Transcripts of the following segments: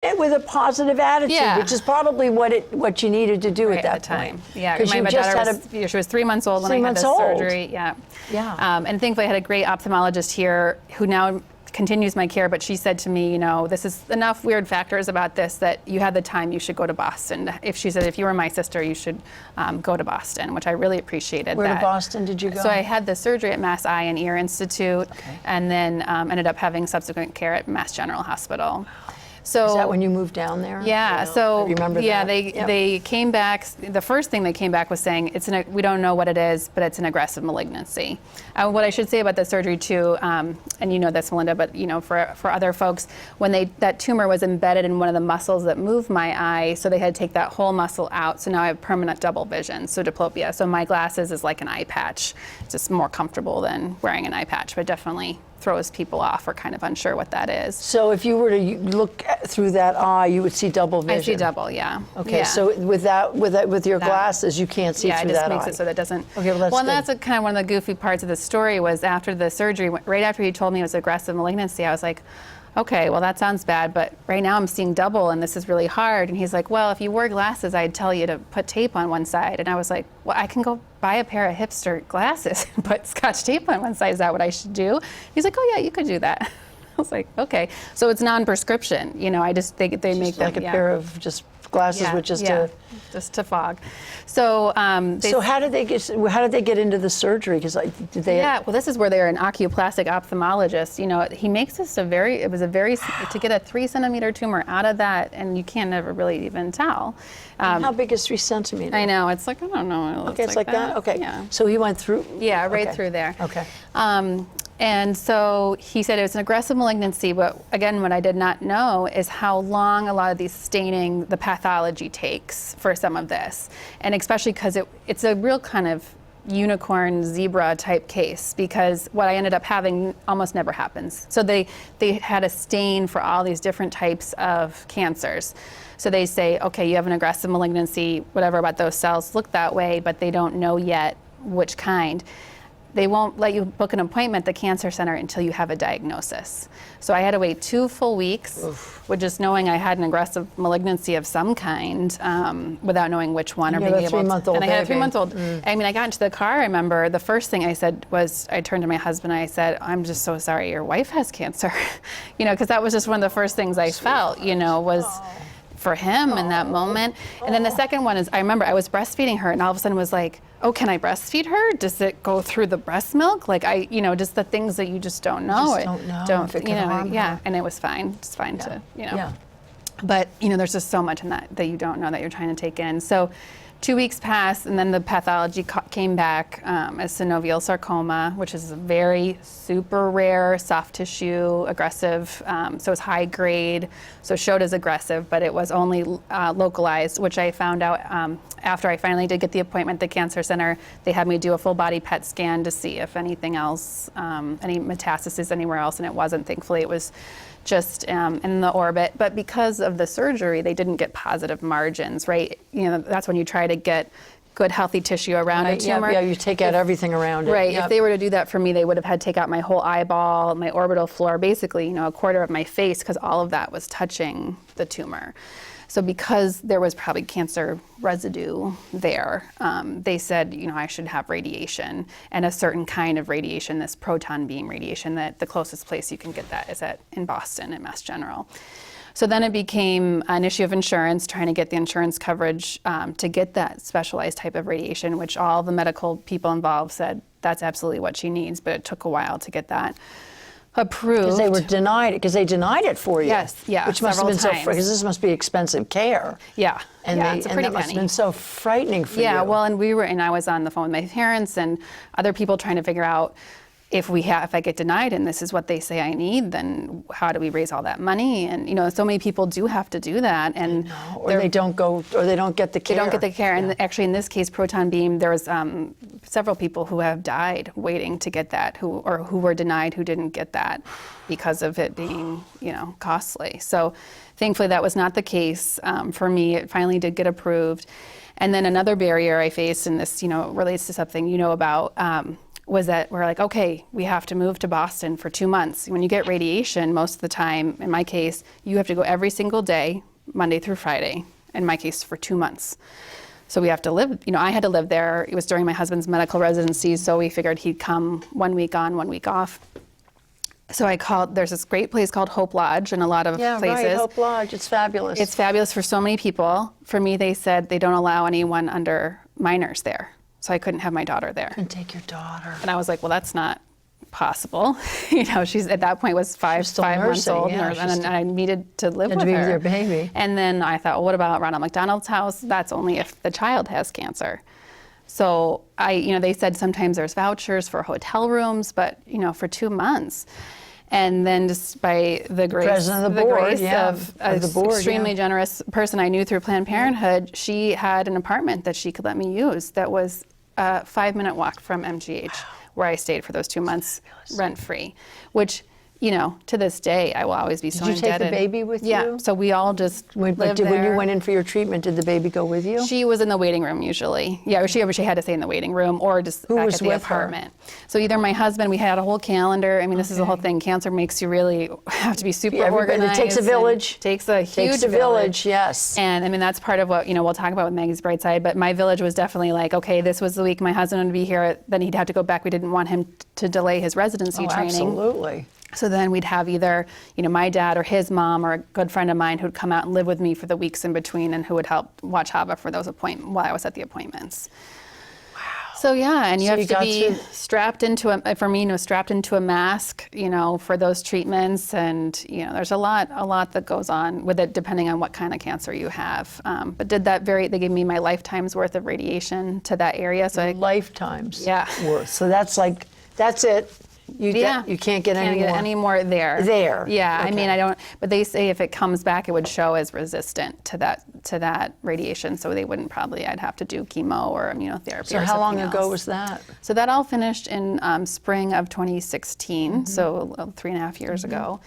And with a positive attitude, which is probably what you needed to do at that time. point. Yeah, my daughter she was 3 months old when I had the surgery. Yeah. And thankfully I had a great ophthalmologist here who now continues my care, but she said to me, you know, this is enough weird factors about this that you had the time, you should go to Boston. She said, if you were my sister, you should go to Boston, which I really appreciated. Where to Boston did you go? So I had the surgery at Mass Eye and Ear Institute, and then ended up having subsequent care at Mass General Hospital. So is that when you moved down there? Yeah. So I remember that. They came back. The first thing they came back was saying we don't know what it is, but it's an aggressive malignancy. What I should say about the surgery too, and you know this, Melinda, but you know for other folks, when that tumor was embedded in one of the muscles that move my eye, so they had to take that whole muscle out. So now I have permanent double vision, so diplopia. So my glasses is like an eye patch. It's just more comfortable than wearing an eye patch, but definitely throws people off or kind of unsure what that is. So if you were to look through that eye, you would see double vision? I see double, yeah. Okay, yeah. So with your glasses, you can't see through that eye? Yeah, it just makes it so that doesn't. Okay, well, and that's kind of one of the goofy parts of the story was after the surgery, right after he told me it was aggressive malignancy, I was like, okay, well that sounds bad, but right now I'm seeing double and this is really hard. And he's like, well, if you wore glasses, I'd tell you to put tape on one side. And I was like, well, I can go buy a pair of hipster glasses and put Scotch tape on one side. Is that what I should do? He's like, oh yeah, you could do that. I was like, okay. So it's non-prescription. You know, they just make them like a pair of just glasses with just to fog. So so how did they get into the surgery? Because did they? Yeah, well, this is where they're an oculoplastic ophthalmologist. You know, he makes this to get a 3 centimeter tumor out of that, and you can't never really even tell. How big is 3 centimeters? I know, it's like, I don't know. Okay, it's like that? Okay. Yeah. So he went through? Yeah, right through there. Okay. And so he said it was an aggressive malignancy, but again, what I did not know is how long a lot of these staining, the pathology takes for some of this. And especially because it's a real kind of unicorn zebra type case, because what I ended up having almost never happens. So they had a stain for all these different types of cancers. So they say, okay, you have an aggressive malignancy, whatever about those cells look that way, but they don't know yet which kind. They won't let you book an appointment at the cancer center until you have a diagnosis. So I had to wait 2 full weeks with just knowing I had an aggressive malignancy of some kind, without knowing which one or being able to. And I had a 3-month-old. I mean, I got into the car, I remember the first thing I said was, I turned to my husband and I said, I'm just so sorry your wife has cancer. You know, because that was just one of the first things I felt, you know, was for him in that moment. And then the second one is, I remember I was breastfeeding her and all of a sudden was like, oh, can I breastfeed her? Does it go through the breast milk? Like just the things that you just don't know. You just don't know if it can harm her. And it was fine. It's fine to, But, there's just so much in that you don't know that you're trying to take in. So 2 weeks passed, and then the pathology came back as synovial sarcoma, which is a very super rare soft tissue, aggressive. So it's high grade, so showed as aggressive, but it was only localized, which I found out after I finally did get the appointment at the cancer center. They had me do a full body PET scan to see if anything else, any metastasis anywhere else, and it wasn't. Thankfully, it was just in the orbit. But because of the surgery, they didn't get positive margins, right? That's when you try to get good healthy tissue around a tumor. Yeah, you take out everything around it. Right, if they were to do that for me, they would have had to take out my whole eyeball, my orbital floor, basically, a quarter of my face, because all of that was touching the tumor. So because there was probably cancer residue there, they said, I should have radiation, and a certain kind of radiation, this proton beam radiation, that the closest place you can get that is in Boston at Mass General. So then it became an issue of insurance, trying to get the insurance coverage to get that specialized type of radiation, which all the medical people involved said that's absolutely what she needs, but it took a while to get that approved. Because they were denied it, because they denied it for you. Yes, yeah, which must have been so, because this must be expensive care. Yeah, and it's a pretty that must have been so frightening for you. Yeah, well, and I was on the phone with my parents and other people trying to figure out if I get denied and this is what they say I need, then how do we raise all that money? And so many people do have to do that, and they don't get the care. They don't get the care, and actually in this case, proton beam, there was several people who have died waiting to get that, who were denied, who didn't get that because of it being costly. So thankfully that was not the case for me. It finally did get approved, and then another barrier I faced, and this relates to something about. was that we're like, okay, we have to move to Boston for 2 months. When you get radiation, most of the time, in my case, you have to go every single day, Monday through Friday, in my case, for 2 months. So we have to live, I had to live there. It was during my husband's medical residency, so we figured he'd come 1 week on, 1 week off. So I called, there's this great place called Hope Lodge in a lot of places. Yeah, right, Hope Lodge, it's fabulous. It's fabulous for so many people. For me, they said they don't allow anyone under minors there. So I couldn't have my daughter there. And take your daughter. And I was like, well, that's not possible. She's at that point was five months old, and I needed to live with her. With your baby. And then I thought, well, what about Ronald McDonald's house? That's only if the child has cancer. So they said sometimes there's vouchers for hotel rooms, but for 2 months. And then just by the grace of an extremely generous person I knew through Planned Parenthood, she had an apartment that she could let me use that was a 5-minute walk from MGH, where I stayed for those 2 months rent-free, which, to this day, I will always be so indebted. Did you take the baby with you? Yeah, so we all just lived there. When you went in for your treatment, did the baby go with you? She was in the waiting room usually. Yeah, she had to stay in the waiting room or just back at the apartment. So either my husband, we had a whole calendar. I mean, this is the whole thing. Cancer makes you really have to be super organized. It takes a village. It takes a huge village, yes. And I mean, that's part of what, we'll talk about with Maggie's Brightside, but my village was definitely like, okay, this was the week my husband would be here, then he'd have to go back. We didn't want him to delay his residency training. Absolutely. So then we'd have either, my dad or his mom or a good friend of mine who'd come out and live with me for the weeks in between and who would help watch Hava for those while I was at the appointments. Wow. So yeah, and you have to be strapped into strapped into a mask, for those treatments, and there's a lot that goes on with it depending on what kind of cancer you have. But they gave me my lifetime's worth of radiation to that area. So lifetimes. Yeah. Worth. So that's it. You can't get any more there. There. Yeah, Okay. I mean, I don't, but they say if it comes back, it would show as resistant to that radiation, so I'd have to do chemo or immunotherapy. So how long ago was that? So that all finished in spring of 2016, so 3.5 years ago.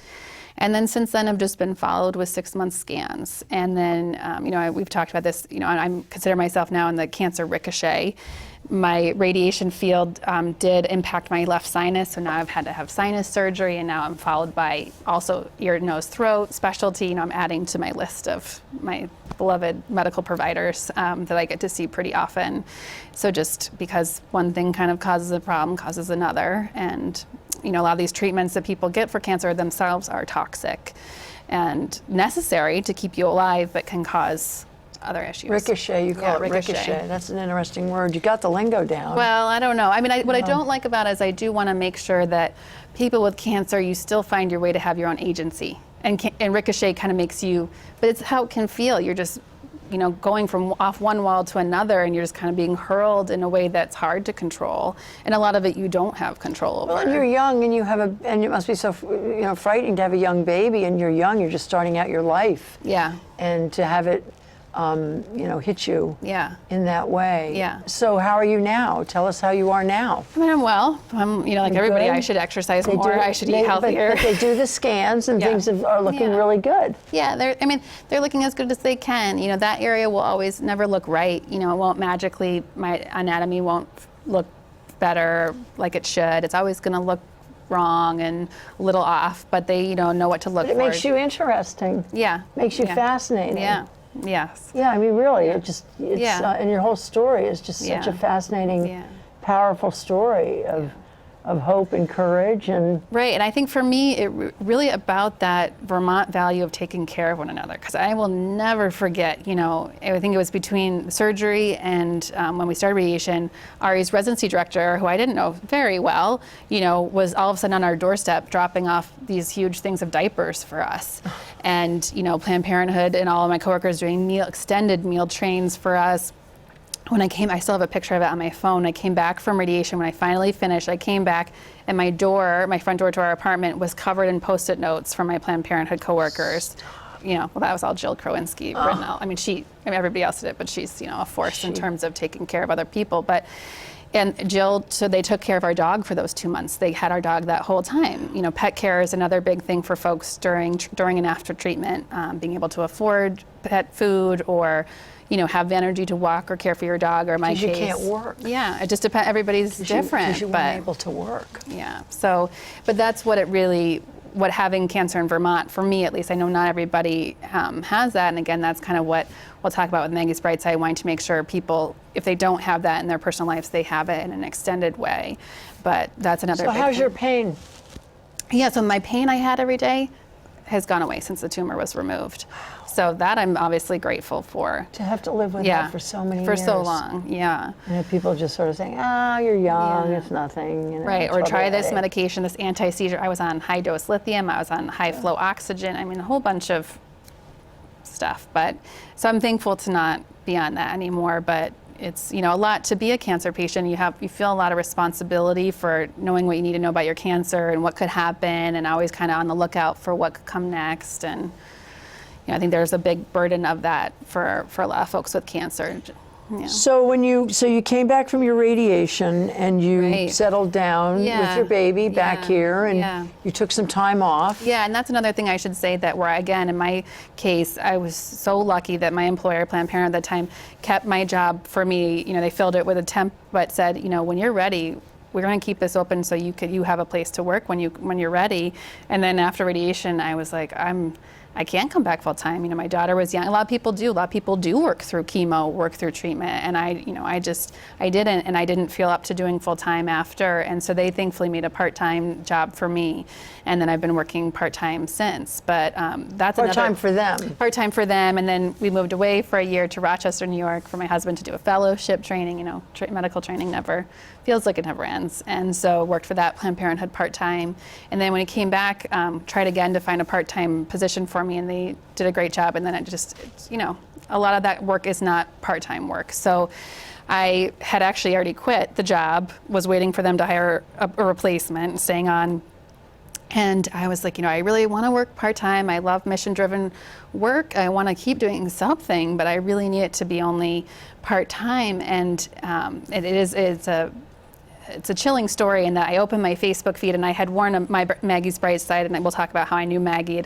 And then since then, I've just been followed with 6-month scans. And then, we've talked about this, I consider myself now in the cancer ricochet. My radiation field did impact my left sinus, so now I've had to have sinus surgery, and now I'm followed by also ear, nose, throat specialty. I'm adding to my list of my beloved medical providers that I get to see pretty often. So just because one thing kind of causes a problem, causes another. And a lot of these treatments that people get for cancer themselves are toxic and necessary to keep you alive, but can cause other issues. Ricochet, you call it ricochet. That's an interesting word. You got the lingo down. Well, I don't know. I mean, what I don't like about it is I do want to make sure that people with cancer, you still find your way to have your own agency. And ricochet kind of makes you, but it's how it can feel. You're just, going from off one wall to another, and you're just kind of being hurled in a way that's hard to control. And a lot of it you don't have control over. Well, and you're young, and it must be so, frightening to have a young baby, and you're young, you're just starting out your life. Yeah. And to have it hit you in that way. Yeah. So how are you now? Tell us how you are now. I mean, I'm well. I'm, like everybody, I should exercise more. I should eat healthier. But they do the scans and things are looking really good. Yeah, they're looking as good as they can. That area will always never look right. It won't magically, my anatomy won't look better like it should. It's always going to look wrong and a little off, but they, know what to look for. It makes you interesting. Yeah. Makes you fascinating. Yeah. Yes. Yeah, I mean, really, and your whole story is just such a fascinating, powerful story of hope and courage and right. And I think for me, it really about that Vermont value of taking care of one another, because I will never forget. I think it was between surgery and when we started radiation, Ari's residency director, who I didn't know very well, was all of a sudden on our doorstep dropping off these huge things of diapers for us. And Planned Parenthood and all of my coworkers doing extended meal trains for us. When I came, I still have a picture of it on my phone. I came back from radiation. When I finally finished, I came back, and my front door to our apartment was covered in Post-it notes from my Planned Parenthood coworkers. Well, that was all Jill Krowinski written out. I mean, everybody else did it, but she's, a force in terms of taking care of other people. But, And Jill, so they took care of our dog for those 2 months. They had our dog that whole time. You know, pet care is another big thing for folks during and after treatment, being able to afford pet food or, you know, have the energy to walk or care for your dog, or in my case. Because you can't work. Yeah, it just depends. Everybody's different. Because you weren't able to work. Yeah, so, but that's what what having cancer in Vermont, for me at least, I know not everybody has that, and again, that's kind of what we'll talk about with Maggie's Brightside, wanting to make sure people, if they don't have that in their personal lives, they have it in an extended way. But that's another big how's thing. your pain? Yeah, so my pain I had every day has gone away since the tumor was removed. So that I'm obviously grateful for. To have to live with that for so many years. For so long, yeah. And people just sort of saying, you're young, it's nothing. You know, right, or try this medication, this anti-seizure. I was on high-dose lithium, I was on high-flow oxygen, I mean, a whole bunch of stuff. But so I'm thankful to not be on that anymore, but it's, you know, a lot to be a cancer patient. You feel a lot of responsibility for knowing what you need to know about your cancer and what could happen, and always kind of on the lookout for what could come next. And you know, I think there's a big burden of that for a lot of folks with cancer. Yeah. So you came back from your radiation and you settled down with your baby back here, and you took some time off. Yeah, and that's another thing I should say, that where, again, in my case, I was so lucky that my employer, Planned Parenthood at the time, kept my job for me. You know, they filled it with a temp, but said, you know, when you're ready, we're going to keep this open so you have a place to work when you're ready. And then after radiation, I was like, I can't come back full time. You know, my daughter was young. A lot of people do. A lot of people do work through chemo, work through treatment, and I didn't, and I didn't feel up to doing full time after. And so they thankfully made a part-time job for me, and then I've been working part-time since. But that's part-time for them. Part-time for them, and then we moved away for a year to Rochester, New York, for my husband to do a fellowship training. You know, medical training never feels like it never ends, and so worked for that Planned Parenthood part-time. And then when he came back, tried again to find a part-time position for me, and they did a great job. And then you know, a lot of that work is not part-time work. So I had actually already quit the job, was waiting for them to hire a replacement, staying on. And I was like, you know, I really want to work part-time. I love mission-driven work. I want to keep doing something, but I really need it to be only part-time. And it's a chilling story in that I opened my Facebook feed and I had worn my Maggie's Brightside, and we'll talk about how I knew Maggie.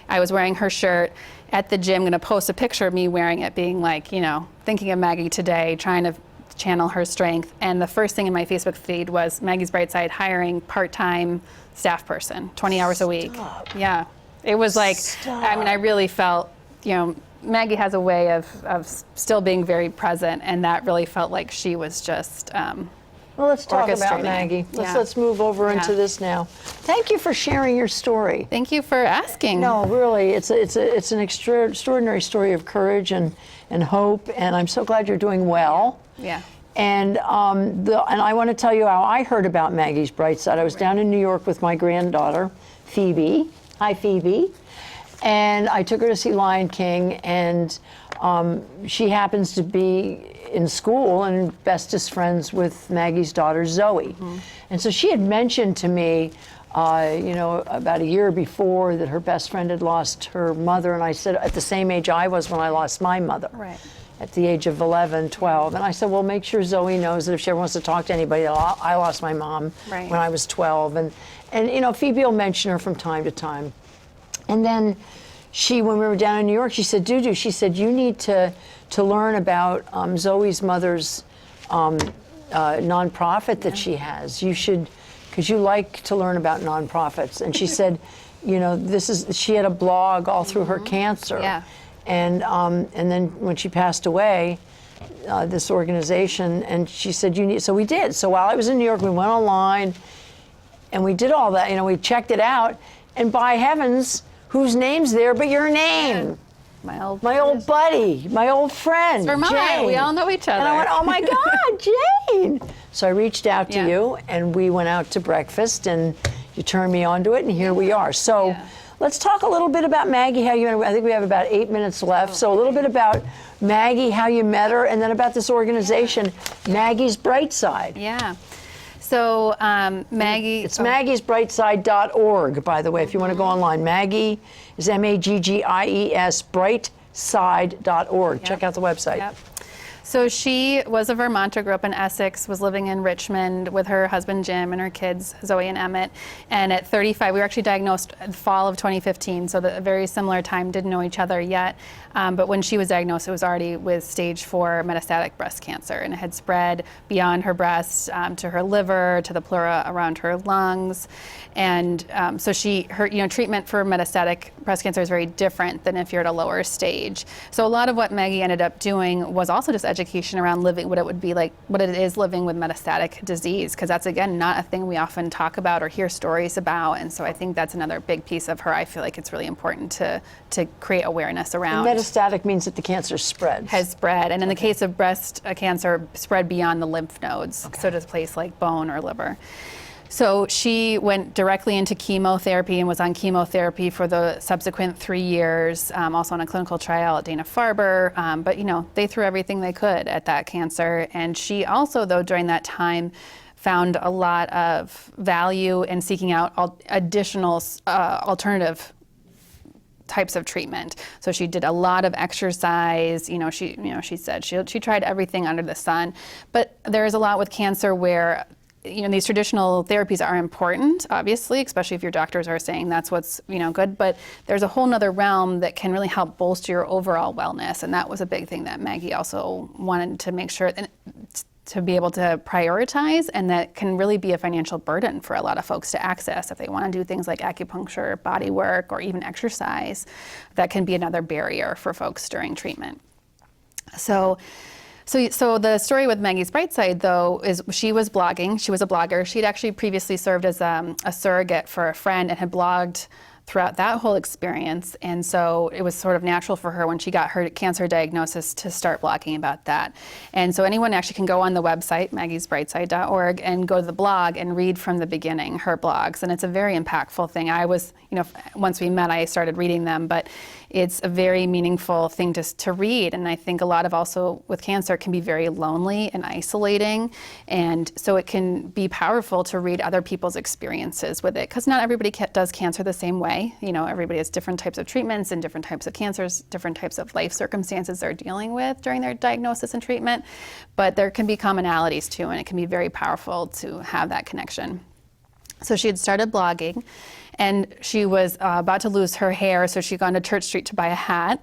I was wearing her shirt at the gym, going to post a picture of me wearing it, being like, you know, thinking of Maggie today, trying to channel her strength. And the first thing in my Facebook feed was Maggie's Brightside hiring part-time staff person, 20 hours a week. Yeah. It was like, I mean, I really felt, you know, Maggie has a way of still being very present, and that really felt like she was just well, let's talk about Maggie. Let's move over into this now. Thank you for sharing your story. Thank you for asking. No, really, it's an extraordinary story of courage and hope, and I'm so glad you're doing well. Yeah. And I want to tell you how I heard about Maggie's Brightside. I was down in New York with my granddaughter, Phoebe. Hi, Phoebe. And I took her to see Lion King, and she happens to be in school and bestest friends with Maggie's daughter, Zoe. Mm-hmm. And so she had mentioned to me, you know, about a year before, that her best friend had lost her mother. And I said, at the same age I was when I lost my mother. Right. At the age of 11, 12. And I said, well, make sure Zoe knows that if she ever wants to talk to anybody, that I lost my mom when I was 12. And you know, Phoebe will mention her from time to time. And then when we were down in New York, she said, Dudu, she said, you need to learn about Zoe's mother's nonprofit that she has. You should, because you like to learn about nonprofits. And she said, you know, she had a blog all through her cancer. Yeah. And then when she passed away, this organization, and she said, so we did. So while I was in New York, we went online and we did all that. You know, we checked it out, and by heavens, whose name's there but your name? My old buddy, my old friend, Jane. We all know each other. And I went, oh my God, Jane. So I reached out to you, and we went out to breakfast, and you turned me on to it, and here we are. So let's talk a little bit about Maggie, how you, I think we have about 8 minutes left. So a little bit about Maggie, how you met her, and then about this organization, Maggie's Brightside. Yeah. So Maggie... It's maggiesbrightside.org, by the way, if you want to go online. Maggie is Maggies, brightside.org. Check out the website. So she was a Vermonter, grew up in Essex, was living in Richmond with her husband Jim and her kids Zoe and Emmett. And at 35, we were actually diagnosed in the fall of 2015, so a very similar time, didn't know each other yet. But when she was diagnosed, it was already with stage 4 metastatic breast cancer, and it had spread beyond her breast to her liver, to the pleura around her lungs. And so her treatment for metastatic breast cancer is very different than if you're at a lower stage. So a lot of what Maggie ended up doing was also just education around living, what it would be like, what it is living with metastatic disease, because that's, again, not a thing we often talk about or hear stories about. And so I think that's another big piece of her. I feel like it's really important to create awareness around. And metastatic means that the cancer spreads. Has spread. And in the case of breast cancer, spread beyond the lymph nodes, so to a place like bone or liver. So she went directly into chemotherapy and was on chemotherapy for the subsequent 3 years, also on a clinical trial at Dana-Farber. But, they threw everything they could at that cancer. And she also, though, during that time, found a lot of value in seeking out additional alternative types of treatment. So she did a lot of exercise. She said she tried everything under the sun. But there is a lot with cancer where these traditional therapies are important, obviously, especially if your doctors are saying that's what's, good, but there's a whole nother realm that can really help bolster your overall wellness. And that was a big thing that Maggie also wanted to make sure to be able to prioritize, and that can really be a financial burden for a lot of folks to access if they want to do things like acupuncture, body work, or even exercise. That can be another barrier for folks during treatment. So the story with Maggie's Brightside, though, is she was blogging. She was a blogger. She'd actually previously served as a surrogate for a friend and had blogged throughout that whole experience. And so it was sort of natural for her when she got her cancer diagnosis to start blogging about that. And so anyone actually can go on the website, maggiesbrightside.org, and go to the blog and read from the beginning her blogs. And it's a very impactful thing. I was, once we met, I started reading them, but it's a very meaningful thing to read. And I think a lot of also with cancer can be very lonely and isolating. And so it can be powerful to read other people's experiences with it, because not everybody does cancer the same way. Everybody has different types of treatments and different types of cancers, different types of life circumstances they're dealing with during their diagnosis and treatment. But there can be commonalities too, and it can be very powerful to have that connection. So she had started blogging, and she was about to lose her hair, so she'd gone to Church Street to buy a hat.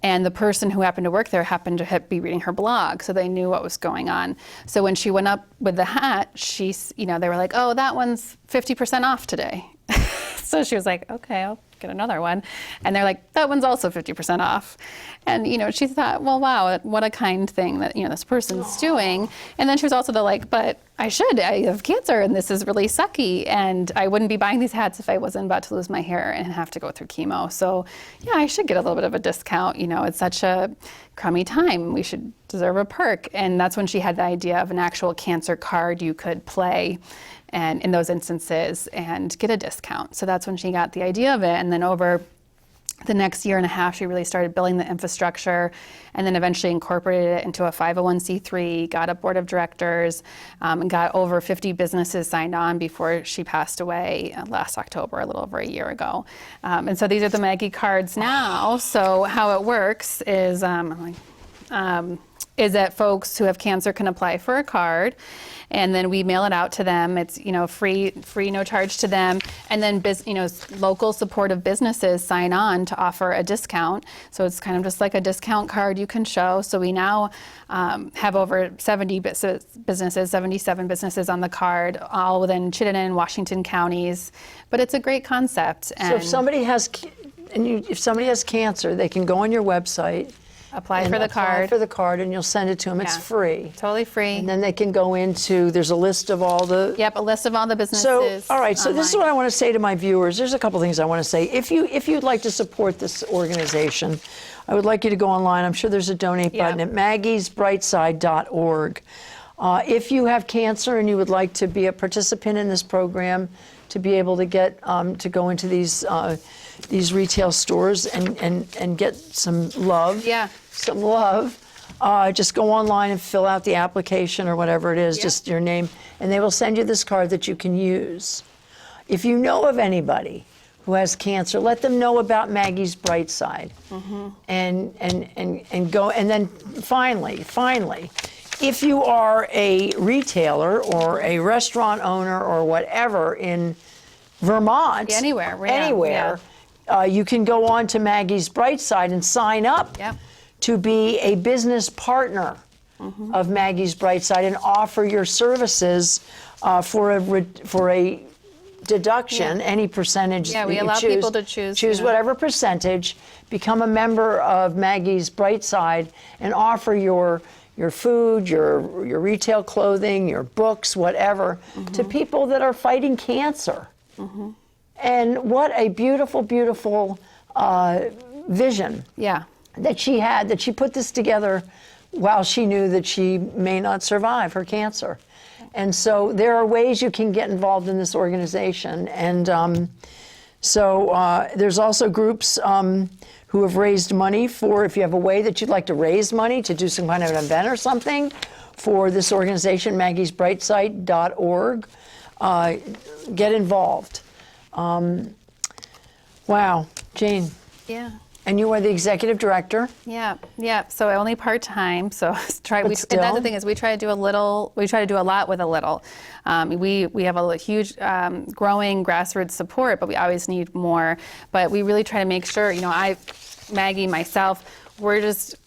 And the person who happened to work there happened to be reading her blog, so they knew what was going on. So when she went up with the hat, they were like, "Oh, that one's 50% off today." So she was like, "Okay, I'll get another one." And they're like, "That one's also 50% off." And, she thought, well, wow, what a kind thing that, this person's doing. And then she was also "But I have cancer and this is really sucky. And I wouldn't be buying these hats if I wasn't about to lose my hair and have to go through chemo. So yeah, I should get a little bit of a discount. It's such a crummy time. We should deserve a perk." And that's when she had the idea of an actual cancer card you could play and in those instances and get a discount. So that's when she got the idea of it. And then over the next year and a half, she really started building the infrastructure, and then eventually incorporated it into a 501c3, got a board of directors, and got over 50 businesses signed on before she passed away last October, a little over a year ago. And so these are the Maggie cards now. So how it works is that folks who have cancer can apply for a card, and then we mail it out to them. It's free, no charge to them. And then local supportive businesses sign on to offer a discount. So it's kind of just like a discount card you can show. So we now have over 77 businesses on the card, all within Chittenden and Washington counties. But it's a great concept. So if somebody has cancer, they can go on your website. Apply for the card, and you'll send it to them. Yeah. It's free. Totally free. And then they can go there's a list of all the... Yep, a list of all the businesses. So, all right, so this is what I want to say to my viewers. There's a couple things I want to say. If you'd like to support this organization, I would like you to go online. I'm sure there's a donate button at maggiesbrightside.org. If you have cancer and you would like to be a participant in this program, to be able to get to go into these retail stores and get some love. Yeah. Some love. Just go online and fill out the application or whatever it is, just your name, and they will send you this card that you can use. If you know of anybody who has cancer, let them know about Maggie's Brightside. And go, and then finally, if you are a retailer or a restaurant owner or whatever in Vermont, anywhere, you can go on to Maggie's Brightside and sign up to be a business partner of Maggie's Brightside and offer your services for a deduction, any percentage. Yeah, we allow people to choose. Choose whatever percentage, become a member of Maggie's Brightside, and offer your food, your retail clothing, your books, whatever, to people that are fighting cancer. And what a beautiful, beautiful vision that she had, that she put this together while she knew that she may not survive her cancer. And so there are ways you can get involved in this organization. And there's also groups who have raised money for, if you have a way that you'd like to raise money to do some kind of an event or something for this organization, maggiesbrightside.org, get involved. Wow, Jane. Yeah. And you are the executive director. Yeah. So only part-time. So and that's the thing is we try to do a lot with a little. We have a huge growing grassroots support, but we always need more. But we really try to make sure, Maggie, myself, we're just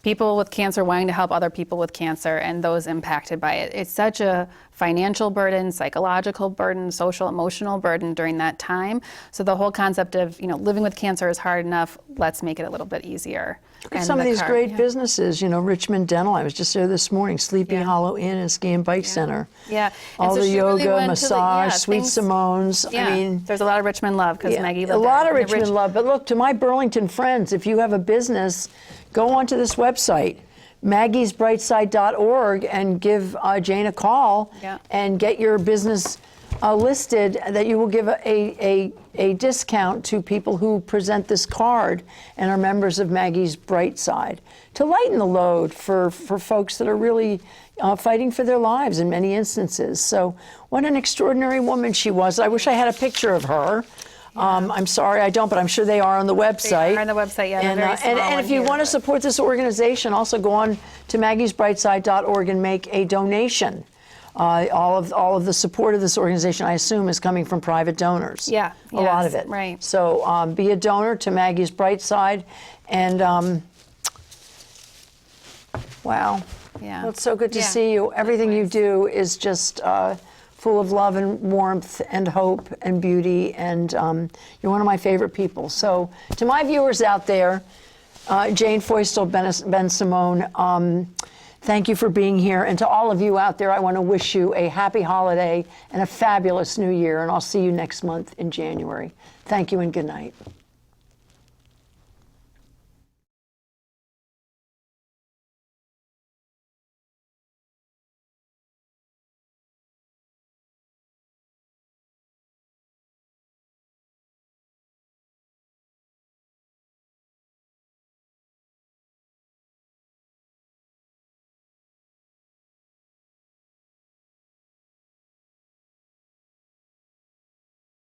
people with cancer wanting to help other people with cancer and those impacted by it. It's such a financial burden, psychological burden, social, emotional burden during that time. So the whole concept of, living with cancer is hard enough, let's make it a little bit easier. And some of these great businesses, Richmond Dental, I was just there this morning, Sleepy Hollow Inn and Ski and Bike Center. Yeah. All so the yoga, really massage, Sweet Simone's. Yeah. I mean, there's a lot of Richmond love because Maggie lived a lot of Richmond love. But look, to my Burlington friends, if you have a business, go onto this website, maggiesbrightside.org, and give Jane a call and get your business listed, that you will give a discount to people who present this card and are members of Maggie's Brightside, to lighten the load for folks that are really fighting for their lives in many instances. So what an extraordinary woman she was. I wish I had a picture of her. I'm sorry I don't, but I'm sure they are on the website. They are on the website, And if you want to support this organization, also go on to maggiesbrightside.org and make a donation. All of the support of this organization, I assume, is coming from private donors. A lot of it. Right. So be a donor to Maggie's Brightside, and wow. Yeah. Well, it's so good to see you. Everything you do is just full of love and warmth and hope and beauty, and you're one of my favorite people. So to my viewers out there, Jane Feustal, Ben Simone, thank you for being here. And to all of you out there, I want to wish you a happy holiday and a fabulous new year, and I'll see you next month in January. Thank you and good night.